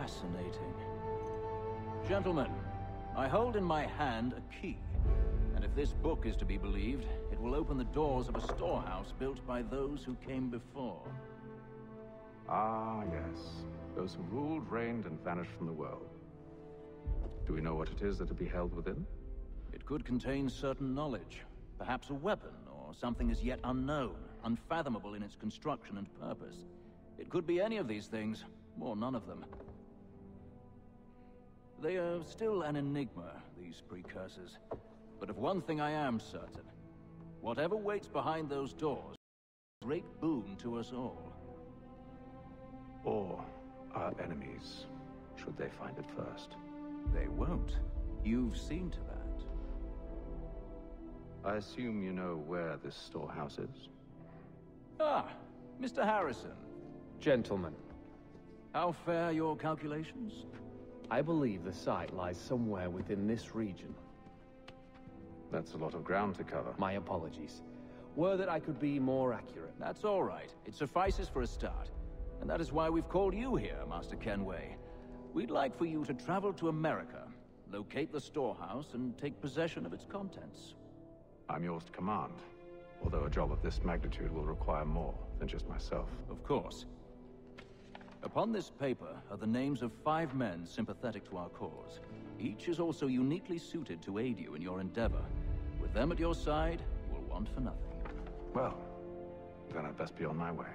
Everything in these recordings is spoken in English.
Fascinating. Gentlemen, I hold in my hand a key. And if this book is to be believed, it will open the doors of a storehouse built by those who came before. Ah, yes. Those who ruled, reigned, and vanished from the world. Do we know what it is that will be held within? It could contain certain knowledge. Perhaps a weapon, or something as yet unknown, unfathomable in its construction and purpose. It could be any of these things, or none of them. They are still an enigma, these precursors. But of one thing I am certain. Whatever waits behind those doors is a great boon to us all. Or our enemies, should they find it first. They won't. You've seen to that. I assume you know where this storehouse is? Ah, Mr. Harrison. Gentlemen, How fare your calculations? I believe the site lies somewhere within this region. That's a lot of ground to cover. My apologies. Were that I could be more accurate. That's all right. It suffices for a start. And that is why we've called you here, Master Kenway. We'd like for you to travel to America, locate the storehouse, and take possession of its contents. I'm yours to command, although a job of this magnitude will require more than just myself. Of course. Upon this paper are the names of 5 men sympathetic to our cause. Each is also uniquely suited to aid you in your endeavor. With them at your side, you will want for nothing. Well, then I'd best be on my way.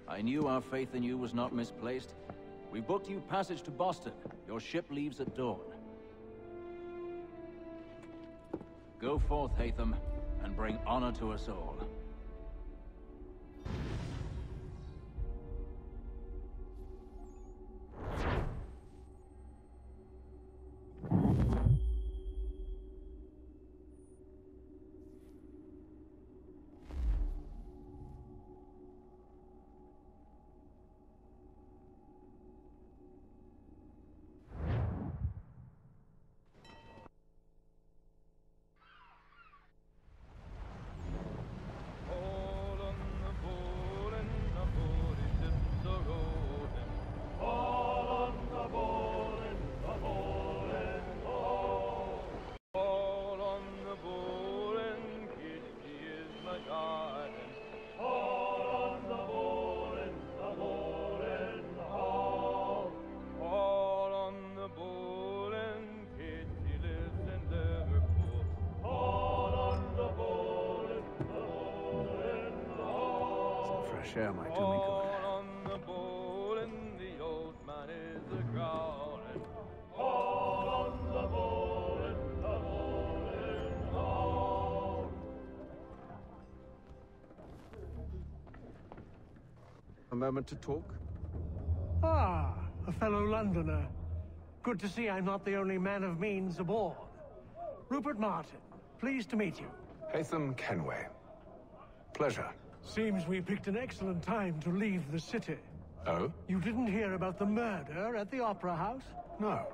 I knew our faith in you was not misplaced. We booked you passage to Boston. Your ship leaves at dawn. Go forth, Hatham, and bring honor to us all. Fresh air might do me good. On the bowl and the old man is a growling. All on the bowl and the bowling all. A moment to talk? Ah, a fellow Londoner. Good to see I'm not the only man of means aboard. Rupert Martin, pleased to meet you. Hatham Kenway. Pleasure. Seems we picked an excellent time to leave the city. Oh? You didn't hear about the murder at the Opera House? No.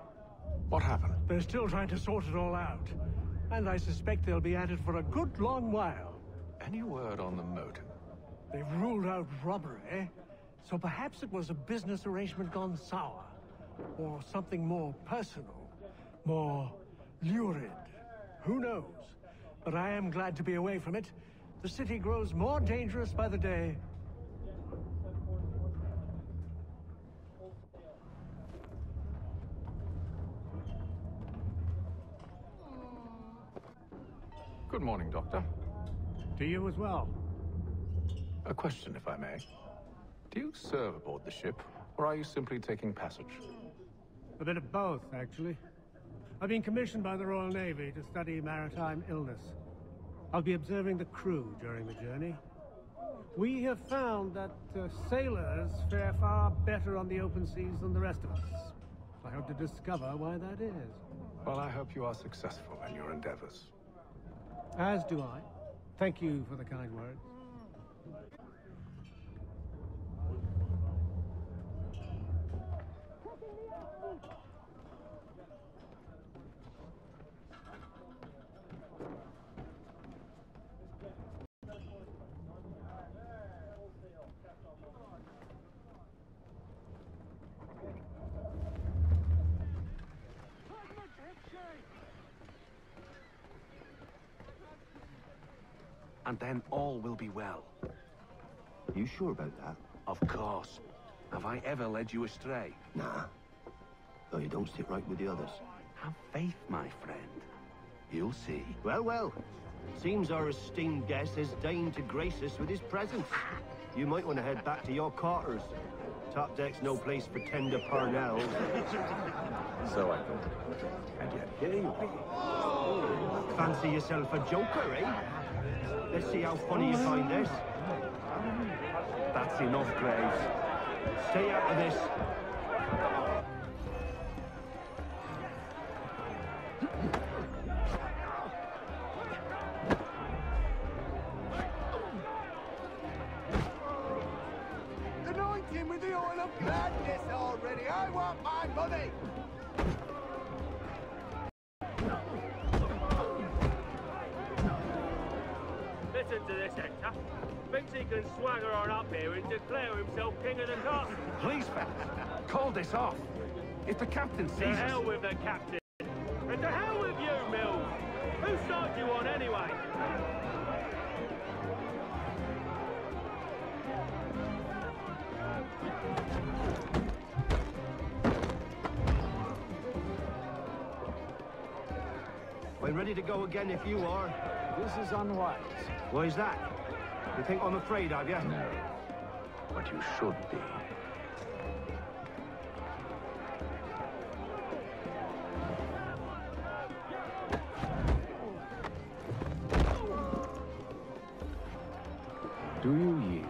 What happened? They're still trying to sort it all out. And I suspect they'll be at it for a good long while. Any word on the motive? They've ruled out robbery, so perhaps it was a business arrangement gone sour. Or something more personal, more lurid. Who knows? But I am glad to be away from it. The city grows more dangerous by the day. Good morning, Doctor. To you as well. A question, if I may. Do you serve aboard the ship, or are you simply taking passage? A bit of both, actually. I've been commissioned by the Royal Navy to study maritime illness. I'll be observing the crew during the journey. We have found that sailors fare far better on the open seas than the rest of us. I hope to discover why that is. Well, I hope you are successful in your endeavors. As do I. Thank you for the kind words. and then all will be well. You sure about that? Of course. Have I ever led you astray? Nah. Though you don't sit right with the others. Have faith, my friend. You'll see. Well, well. Seems our esteemed guest has deigned to grace us with his presence. You might want to head back to your quarters. Top deck's no place for tender Parnells. So I thought. And yet here you are. Fancy yourself a joker, eh? Let's see how funny you find this. That's enough, Graves. Stay out of this. Anointing with the oil of gladness already. I want my money. Listen to this, Hector. Thinks he can swagger on up here and declare himself king of the castle. Please, fellas, call this off. If the captain sees To us... hell with the captain. And to hell with you, Mills. Whose side you on anyway? I'm ready to go again if you are. This is unwise. Why is that? You think I'm afraid of you? No. But you should be. Do you yield?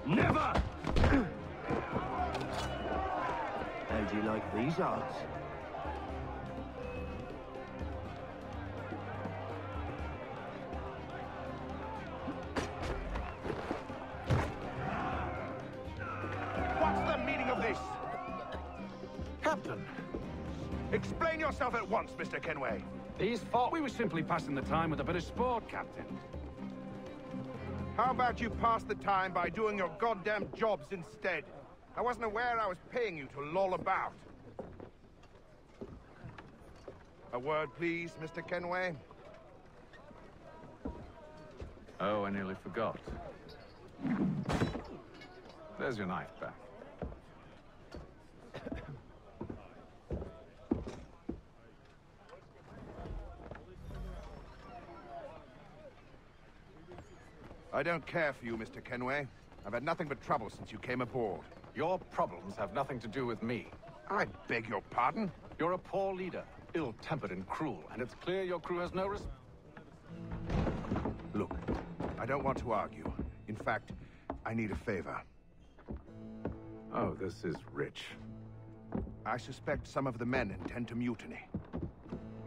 Never! How do you like these odds? What's the meaning of this? Captain, Explain yourself at once, Mr. Kenway. these thought we were simply passing the time with a bit of sport, Captain. How about you pass the time by doing your goddamn jobs instead? I wasn't aware I was paying you to loll about. A word, please, Mr. Kenway. Oh, I nearly forgot. There's your knife back. I don't care for you, Mr. Kenway. I've had nothing but trouble since you came aboard. Your problems have nothing to do with me. I beg your pardon? You're a poor leader, ill-tempered and cruel, and it's clear your crew has no Look, I don't want to argue. In fact, I need a favor. Oh, this is rich. I suspect some of the men intend to mutiny.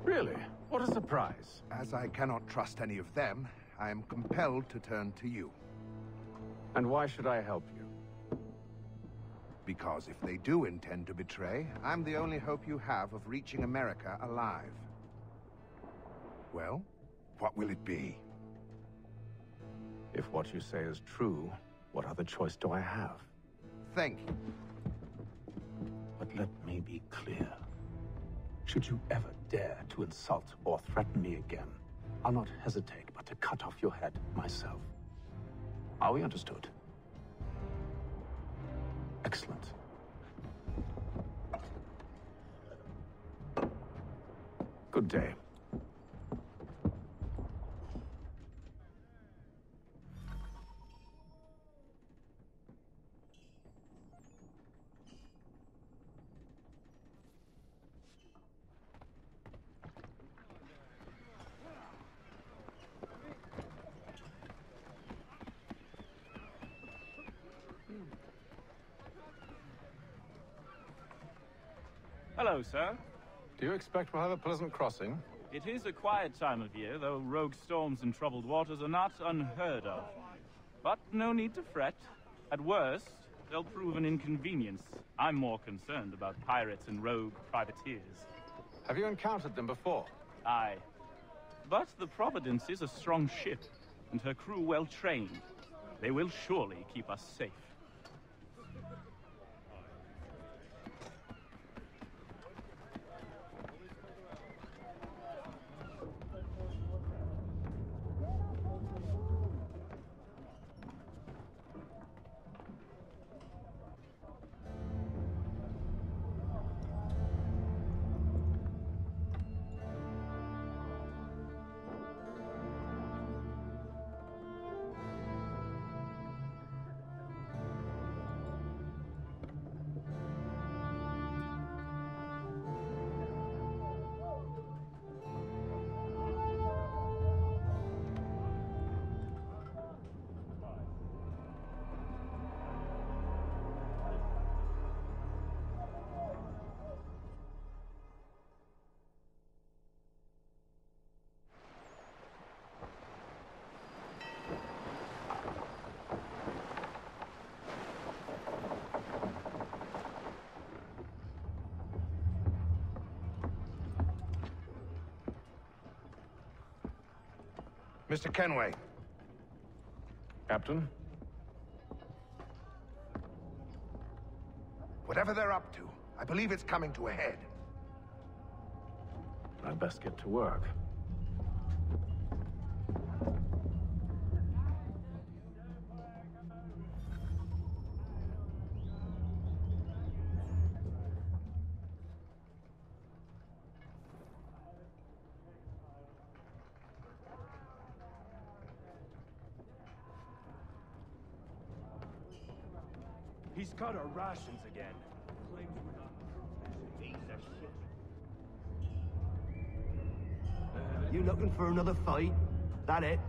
Really? What a surprise. As I cannot trust any of them, I am compelled to turn to you. And why should I help you? Because if they do intend to betray, I'm the only hope you have of reaching America alive. Well, what will it be? If what you say is true, what other choice do I have? Think. But let me be clear. Should you ever dare to insult or threaten me again, I'll not hesitate but to cut off your head myself. Are we understood? Excellent. Good day. Hello, sir. Do you expect we'll have a pleasant crossing? It is a quiet time of year, though rogue storms and troubled waters are not unheard of. But no need to fret. At worst, they'll prove an inconvenience. I'm more concerned about pirates and rogue privateers. Have you encountered them before? Aye. But the Providence is a strong ship, and her crew well trained. They will surely keep us safe. Mr. Kenway. Captain? Whatever they're up to, I believe it's coming to a head. I'd best get to work. He's cut our rations again. You looking for another fight? That it?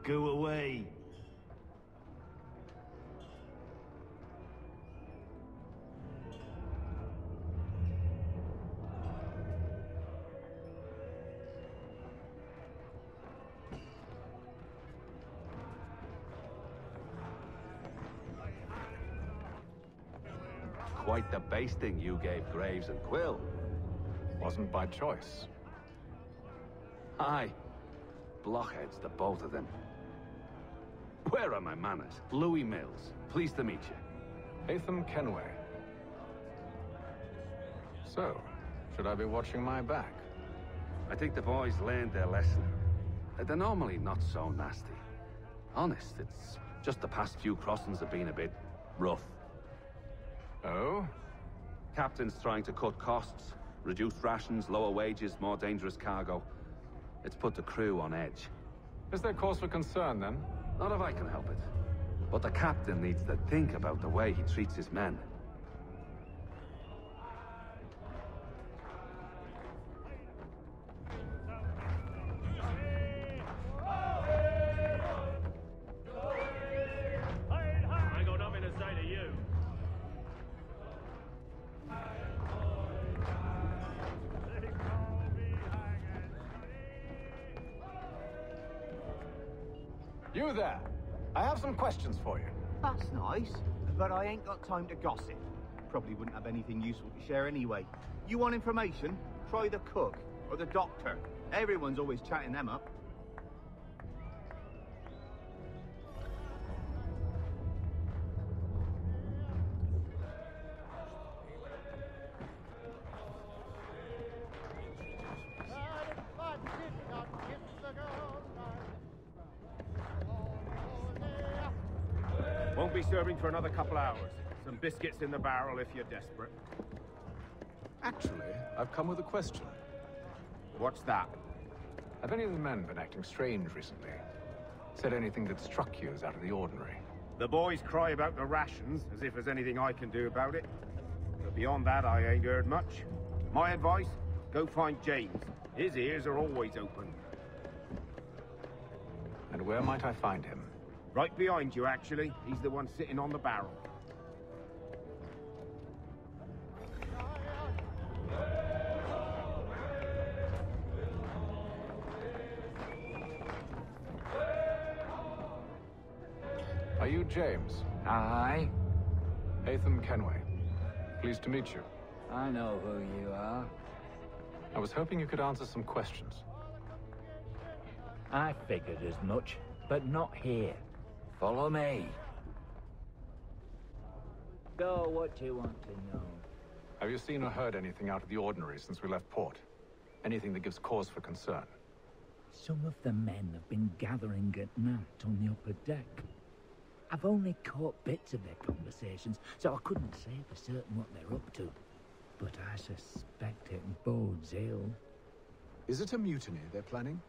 Go away. Quite the basting you gave Graves and Quill. Wasn't by choice. Aye. Blockheads, the both of them. Where are my manners? Louis Mills. Pleased to meet you. Haytham Kenway. So, should I be watching my back? I think the boys learned their lesson. They're normally not so nasty. Honest, it's just the past few crossings have been a bit rough. Oh? Captain's trying to cut costs. Reduced rations, lower wages, more dangerous cargo. It's put the crew on edge. Is there cause for concern, then? Not if I can help it. But the captain needs to think about the way he treats his men. I got nothing to say to you. You there! I have some questions for you. That's nice, but I ain't got time to gossip. Probably wouldn't have anything useful to share anyway. You want information? Try the cook or the doctor. Everyone's always chatting them up. Won't be serving for another couple hours. Some biscuits in the barrel if you're desperate. Actually, I've come with a question. What's that? Have any of the men been acting strange recently? Said anything that struck you as out of the ordinary? The boys cry about the rations, as if there's anything I can do about it. But beyond that, I ain't heard much. My advice, go find James. His ears are always open. And where might I find him? Right behind you, actually. He's the one sitting on the barrel. Are you James? Aye. Haytham Kenway. Pleased to meet you. I know who you are. I was hoping you could answer some questions. I figured as much, but not here. Follow me. Go, what do you want to know? Have you seen or heard anything out of the ordinary since we left port? Anything that gives cause for concern? Some of the men have been gathering at night on the upper deck. I've only caught bits of their conversations, so I couldn't say for certain what they're up to. But I suspect it bodes ill. Is it a mutiny they're planning?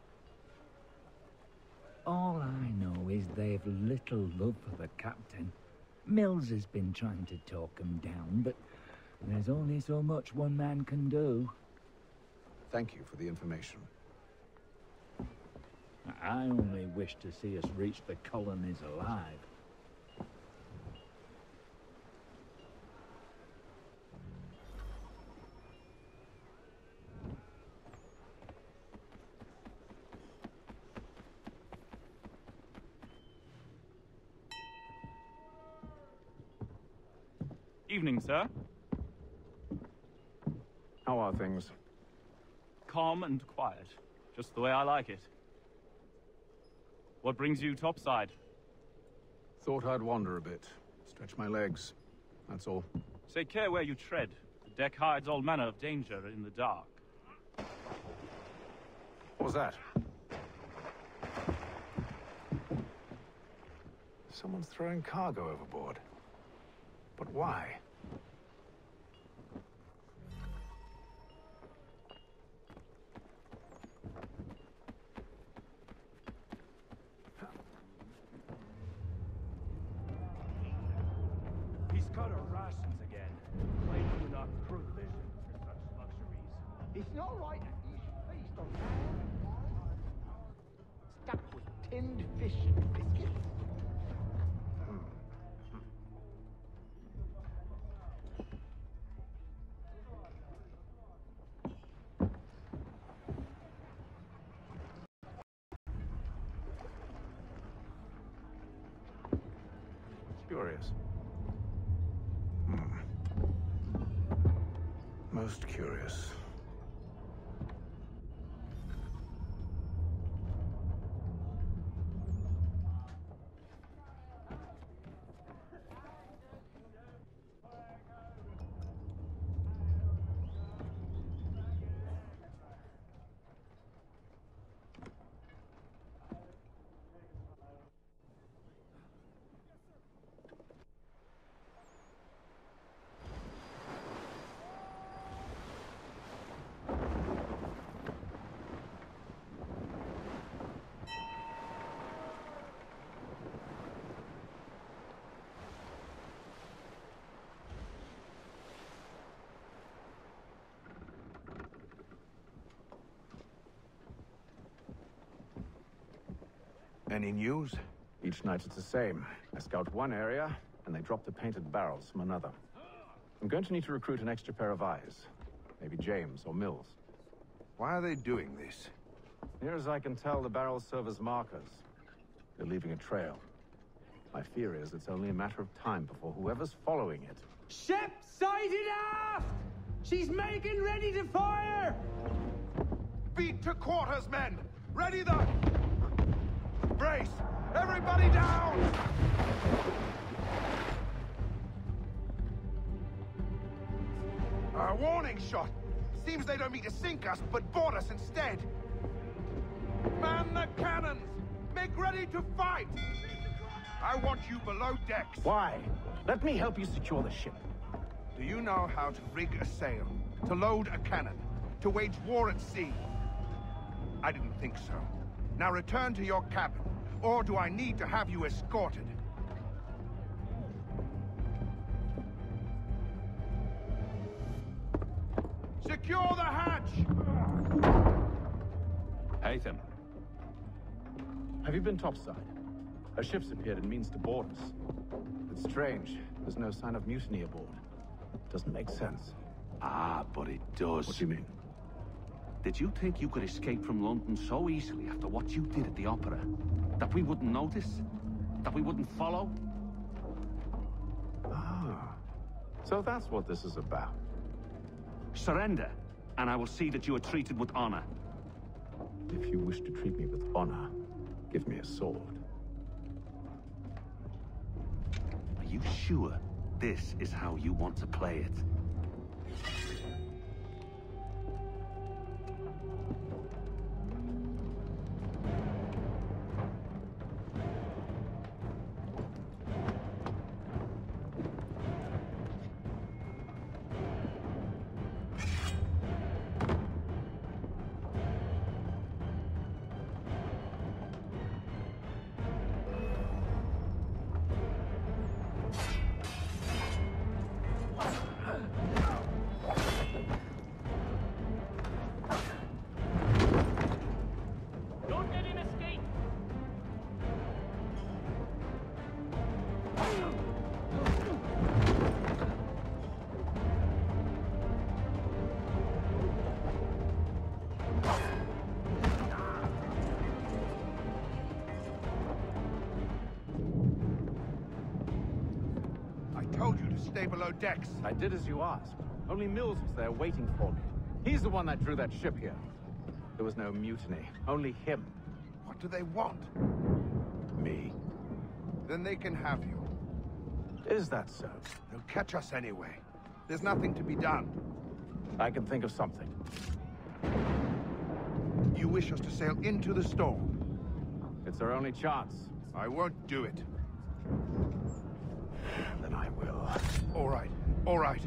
All I know is they've little love for the captain. Mills has been trying to talk him down, but there's only so much one man can do. Thank you for the information. I only wish to see us reach the colonies alive. Evening, sir. How are things? Calm and quiet. Just the way I like it. What brings you topside? Thought I'd wander a bit. Stretch my legs. That's all. Take care where you tread. The deck hides all manner of danger in the dark. What was that? Someone's throwing cargo overboard. But why? He's cut our rations again. Claims we're not provisioned for such luxuries. It's not right that you should feast on stuck with tinned fish and biscuits. Curious. Most curious. Any news? Each night it's the same. I scout one area, and they drop the painted barrels from another. I'm going to need to recruit an extra pair of eyes. Maybe James or Mills. Why are they doing this? Near as I can tell, the barrels serve as markers. They're leaving a trail. My fear is it's only a matter of time before whoever's following it... Ship sighted aft! She's making ready to fire! Beat to quarters, men! Ready the... Brace! Everybody down! A warning shot! Seems they don't mean to sink us, but board us instead! Man the cannons! Make ready to fight! I want you below decks! Why? Let me help you secure the ship. Do you know how to rig a sail? To load a cannon? To wage war at sea? I didn't think so. Now return to your cabin, or do I need to have you escorted? Secure the hatch! Haytham. Have you been topside? A ship's appeared and means to board us. It's strange. There's no sign of mutiny aboard. Doesn't make sense. Ah, but it does. What do you mean? Did you think you could escape from London so easily after what you did at the Opera? That we wouldn't notice? That we wouldn't follow? Ah. So that's what this is about. Surrender, and I will see that you are treated with honor. If you wish to treat me with honor, give me a sword. Are you sure this is how you want to play it? Stay below decks. I did as you asked. Only Mills was there waiting for me. He's the one that drew that ship here. There was no mutiny. Only him. What do they want? me. Then they can have you. Is that so? They'll catch us anyway. There's nothing to be done. I can think of something. You wish us to sail into the storm? It's our only chance. I won't do it. Then I will. All right, all right.